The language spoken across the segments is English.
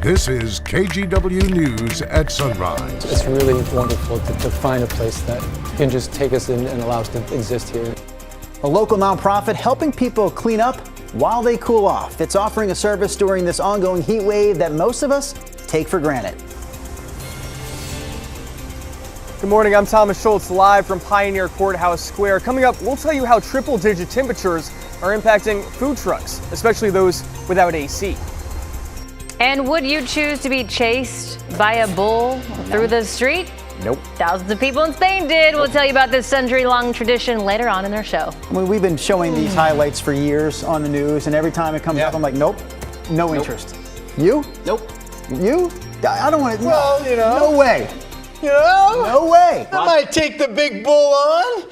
This is KGW News at Sunrise. It's really wonderful to find a place that can just take us in and allow us to exist here. A local nonprofit helping people clean up while they cool off. It's offering a service during this ongoing heat wave that most of us take for granted. Good morning, I'm Thomas Schultz, live from Pioneer Courthouse Square. Coming up, we'll tell you how triple-digit temperatures are impacting food trucks, especially those without AC. And would you choose to be chased by a bull through the street? Nope. Thousands of people in Spain did. We'll tell you about this century-long tradition later on in our show. I mean, we've been showing these highlights for years on the news, and every time it comes up, I'm like, nope, no interest. You? Nope. You? I don't want to. Well, you know. No way. You know? No way. I might take the big bull on.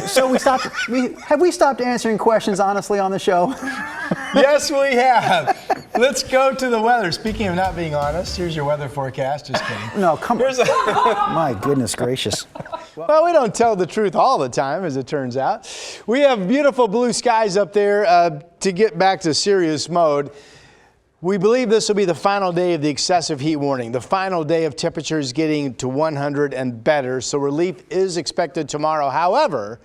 So have we stopped answering questions honestly on the show? Yes, we have. Let's go to the weather. Speaking of not being honest, here's your weather forecast. Just kidding. No, come on. My goodness gracious. Well, we don't tell the truth all the time, as it turns out. We have beautiful blue skies up there. To get back to serious mode, we believe this will be the final day of the excessive heat warning, the final day of temperatures getting to 100 and better, so relief is expected tomorrow. However,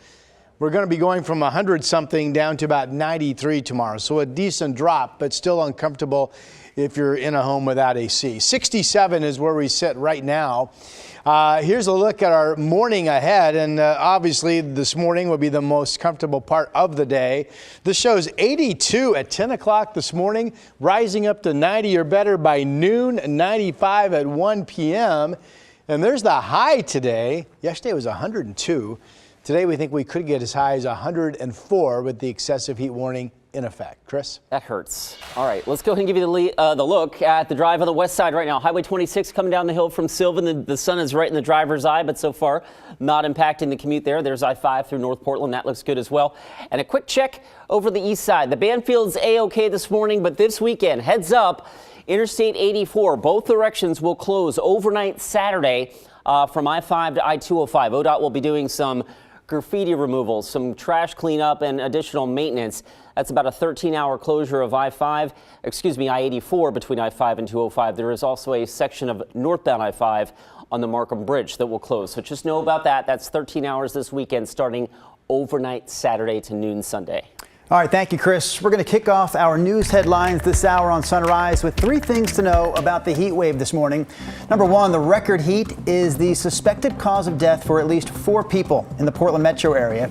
we're going to be going from 100-something down to about 93 tomorrow, so a decent drop, but still uncomfortable if you're in a home without AC. 67 is where we sit right now. Here's a look at our morning ahead, and obviously this morning will be the most comfortable part of the day. This shows 82 at 10 o'clock this morning, rising up to 90 or better by noon, 95 at 1 p.m. And there's the high today. Yesterday was 102. Today we think we could get as high as 104 with the excessive heat warning in effect. Chris? That hurts. All right, let's go ahead and give you the look at the drive on the west side right now. Highway 26 coming down the hill from Sylvan. The sun is right in the driver's eye, but so far not impacting the commute there. There's I-5 through North Portland. That looks good as well. And a quick check over the east side. The Banfield's A-OK this morning, but this weekend, heads up, Interstate 84, both directions will close overnight Saturday from I-5 to I-205. ODOT will be doing some graffiti removal, some trash cleanup, and additional maintenance. That's about a 13-hour closure of I-84 between I-5 and 205. There is also a section of northbound I-5 on the Markham Bridge that will close. So just know about that. That's 13 hours this weekend, starting overnight Saturday to noon Sunday. All right, thank you, Chris. We're going to kick off our news headlines this hour on Sunrise with 3 things to know about the heat wave this morning. Number 1, the record heat is the suspected cause of death for at least 4 people in the Portland metro area.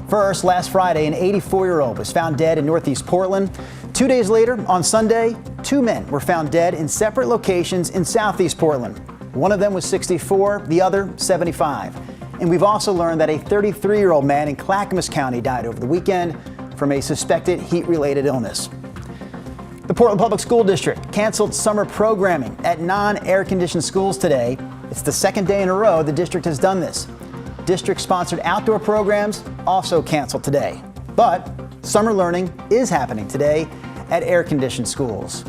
First, last Friday, an 84-year-old was found dead in Northeast Portland. 2 days later, on Sunday, 2 men were found dead in separate locations in Southeast Portland. One of them was 64, the other 75. And we've also learned that a 33-year-old man in Clackamas County died over the weekend from a suspected heat-related illness. The Portland Public School District canceled summer programming at non-air-conditioned schools today. It's the second day in a row the district has done this. District-sponsored outdoor programs also canceled today. But summer learning is happening today at air-conditioned schools.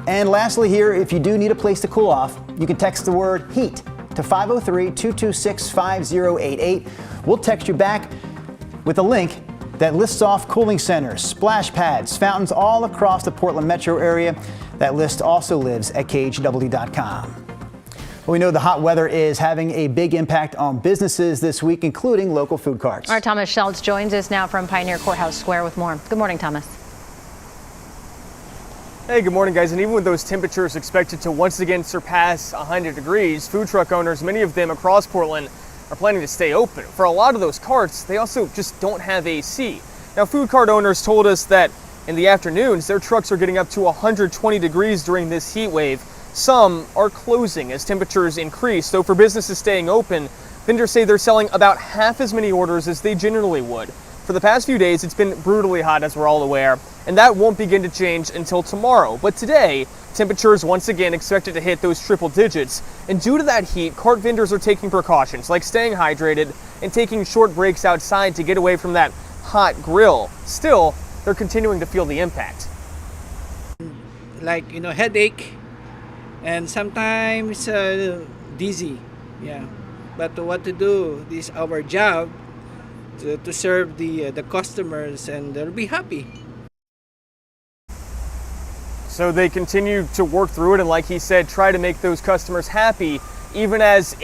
And lastly here, if you do need a place to cool off, you can text the word HEAT to 503-226-5088. We'll text you back with a link that lists off cooling centers, splash pads, fountains all across the Portland metro area. That list also lives at KGW.com. Well, we know the hot weather is having a big impact on businesses this week, including local food carts. Our Thomas Schultz joins us now from Pioneer Courthouse Square with more. Good morning, Thomas. Hey, good morning, guys. And even with those temperatures expected to once again surpass 100 degrees, food truck owners, many of them across Portland, are planning to stay open. For a lot of those carts, they also just don't have AC. Now, food cart owners told us that in the afternoons, their trucks are getting up to 120 degrees during this heat wave. Some are closing as temperatures increase. So for businesses staying open, vendors say they're selling about half as many orders as they generally would. For the past few days, it's been brutally hot, as we're all aware, and that won't begin to change until tomorrow. But today, temperatures once again expected to hit those triple digits. And due to that heat, cart vendors are taking precautions like staying hydrated and taking short breaks outside to get away from that hot grill. Still, they're continuing to feel the impact. Like, headache and sometimes dizzy. Yeah. But what to do? This is our job to serve the customers, and they'll be happy. So they continue to work through it, and like he said, try to make those customers happy, even as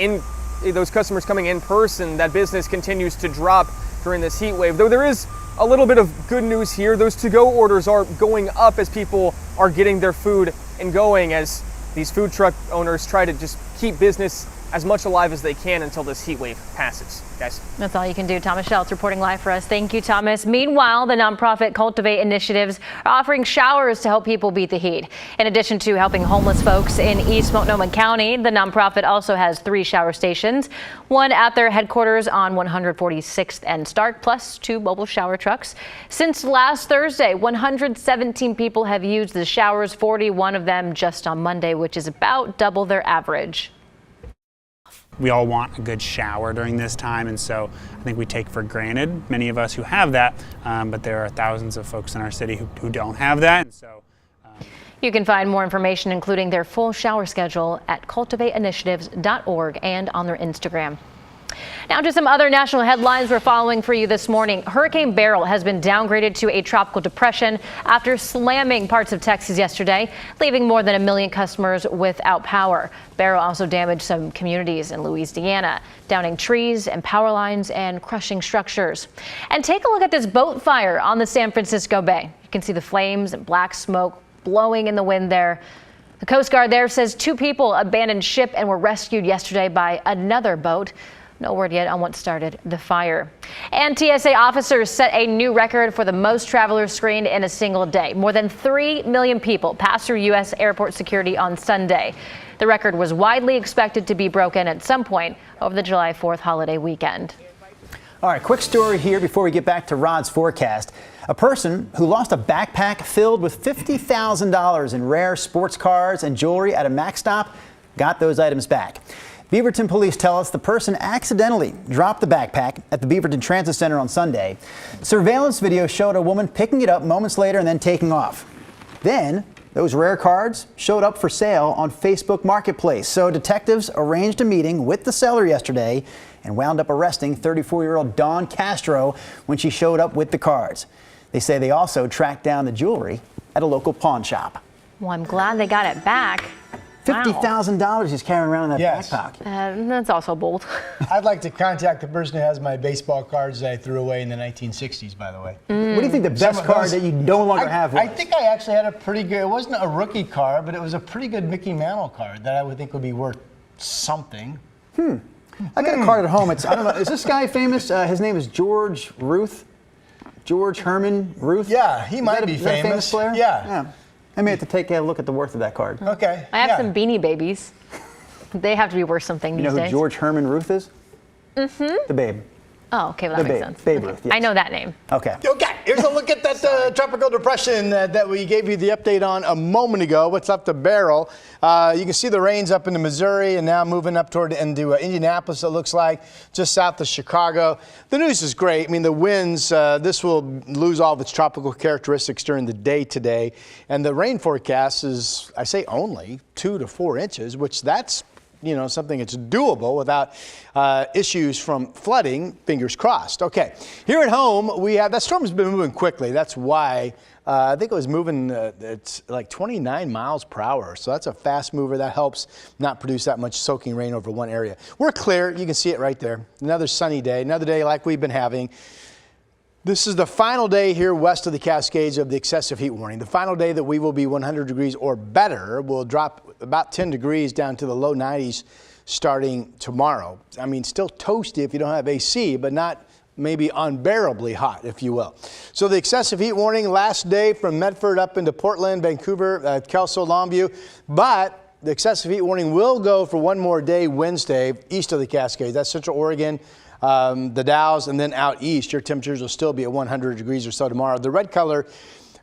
those customers coming in person, that business continues to drop during this heat wave. Though there is a little bit of good news here. Those to-go orders are going up as people are getting their food and going, as these food truck owners try to just keep business as much alive as they can until this heat wave passes. Guys. That's all you can do. Thomas Schultz reporting live for us. Thank you, Thomas. Meanwhile, the nonprofit Cultivate Initiatives are offering showers to help people beat the heat. In addition to helping homeless folks in East Multnomah County, the nonprofit also has 3 shower stations, one at their headquarters on 146th and Stark, plus 2 mobile shower trucks. Since last Thursday, 117 people have used the showers, 41 of them just on Monday, which is about double their average. We all want a good shower during this time, and so I think we take for granted, many of us who have that, but there are thousands of folks in our city who don't have that. And so, you can find more information, including their full shower schedule, at cultivateinitiatives.org and on their Instagram. Now to some other national headlines we're following for you this morning. Hurricane Beryl has been downgraded to a tropical depression after slamming parts of Texas yesterday, leaving more than 1 million customers without power. Beryl also damaged some communities in Louisiana, downing trees and power lines and crushing structures. And take a look at this boat fire on the San Francisco Bay. You can see the flames and black smoke blowing in the wind there. The Coast Guard there says 2 people abandoned ship and were rescued yesterday by another boat. No word yet on what started the fire. And TSA officers set a new record for the most travelers screened in a single day. More than 3 million people passed through U.S. airport security on Sunday. The record was widely expected to be broken at some point over the July 4th holiday weekend. All right, quick story here before we get back to Rod's forecast. A person who lost a backpack filled with $50,000 in rare sports cars and jewelry at a Mac stop got those items back. Beaverton police tell us the person accidentally dropped the backpack at the Beaverton Transit Center on Sunday. Surveillance video showed a woman picking it up moments later and then taking off. Then those rare cards showed up for sale on Facebook Marketplace. So detectives arranged a meeting with the seller yesterday and wound up arresting 34-year-old Dawn Castro when she showed up with the cards. They say they also tracked down the jewelry at a local pawn shop. Well, I'm glad they got it back. $50,000 he's carrying around in that backpack. That's also bold. I'd like to contact the person who has my baseball cards that I threw away in the 1960s, by the way. What do you think the best card that you no longer have was? I think I actually had a pretty good, it wasn't a rookie card, but it was a pretty good Mickey Mantle card that I would think would be worth something. I got a card at home. I don't know, is this guy famous? His name is George Ruth? George Herman Ruth? Yeah, he might be famous. Is that a famous player? Yeah. I may have to take a look at the worth of that card. Okay. I have some Beanie Babies. They have to be worth something these days. You know who George Herman Ruth is? The Babe. Oh, okay, well, that makes sense. Babe Ruth, yes. I know that name. Okay. Okay, here's a look at that tropical depression that we gave you the update on a moment ago. What's up to Beryl? You can see the rains up into Missouri and now moving up toward into Indianapolis, it looks like, just south of Chicago. The news is great. I mean, the winds, this will lose all of its tropical characteristics during the day today. And the rain forecast is, I say only 2 to 4 inches, which that's something that's doable without issues from flooding, fingers crossed. Okay, here at home, we have, that storm has been moving quickly. That's why I think it was moving, it's like 29 miles per hour. So that's a fast mover. That helps not produce that much soaking rain over one area. We're clear. You can see it right there. Another sunny day, another day like we've been having. This is the final day here west of the Cascades of the excessive heat warning. The final day that we will be 100 degrees or better. We'll drop about 10 degrees down to the low 90s starting tomorrow. I mean, still toasty if you don't have AC, but not maybe unbearably hot, if you will. So the excessive heat warning last day from Medford up into Portland, Vancouver, Kelso, Longview. But the excessive heat warning will go for one more day Wednesday east of the Cascades. That's Central Oregon, the Dalles, and then out east, your temperatures will still be at 100 degrees or so tomorrow. The red color,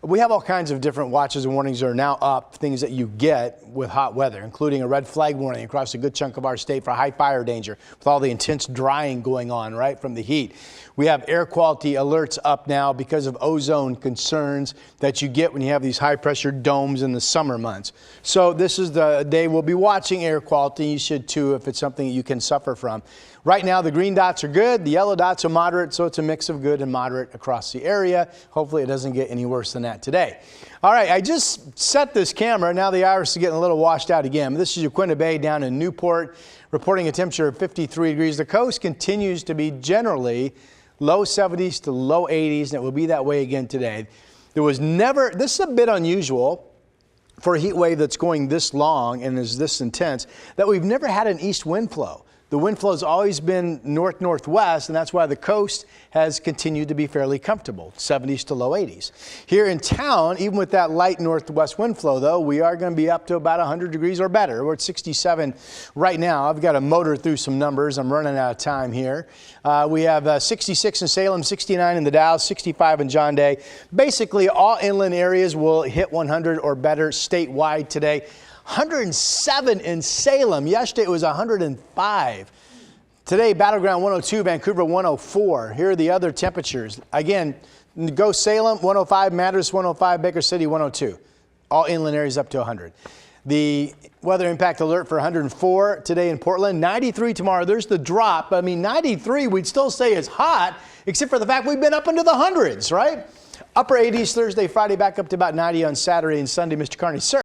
we have all kinds of different watches and warnings that are now up, things that you get with hot weather, including a red flag warning across a good chunk of our state for high fire danger with all the intense drying going on, right, from the heat. We have air quality alerts up now because of ozone concerns that you get when you have these high pressure domes in the summer months. So this is the day we'll be watching air quality. You should too if it's something you can suffer from. Right now, the green dots are good, the yellow dots are moderate, so it's a mix of good and moderate across the area. Hopefully it doesn't get any worse than that. that today. All right, I just set this camera. Now the iris is getting a little washed out again. This is Uquinta Bay down in Newport, reporting a temperature of 53 degrees. The coast continues to be generally low 70s to low 80s, and it will be that way again today. There was never, this is a bit unusual for a heat wave that's going this long and is this intense, that we've never had an east wind flow. The wind flow has always been north-northwest, and that's why the coast has continued to be fairly comfortable, 70s to low 80s. Here in town, even with that light northwest wind flow, though, we are going to be up to about 100 degrees or better. We're at 67 right now. I've got to motor through some numbers. I'm running out of time here. We have 66 in Salem, 69 in the Dalles, 65 in John Day. Basically, all inland areas will hit 100 or better statewide today. 107 in Salem. Yesterday it was 105. Today, Battleground 102, Vancouver 104. Here are the other temperatures. Again, go Salem 105, Madras 105, Baker City 102. All inland areas up to 100. The weather impact alert for 104 today in Portland. 93 tomorrow. There's the drop. I mean, 93 we'd still say is hot, except for the fact we've been up into the hundreds, right? Upper 80s Thursday, Friday, back up to about 90 on Saturday and Sunday. Mr. Carney, sir.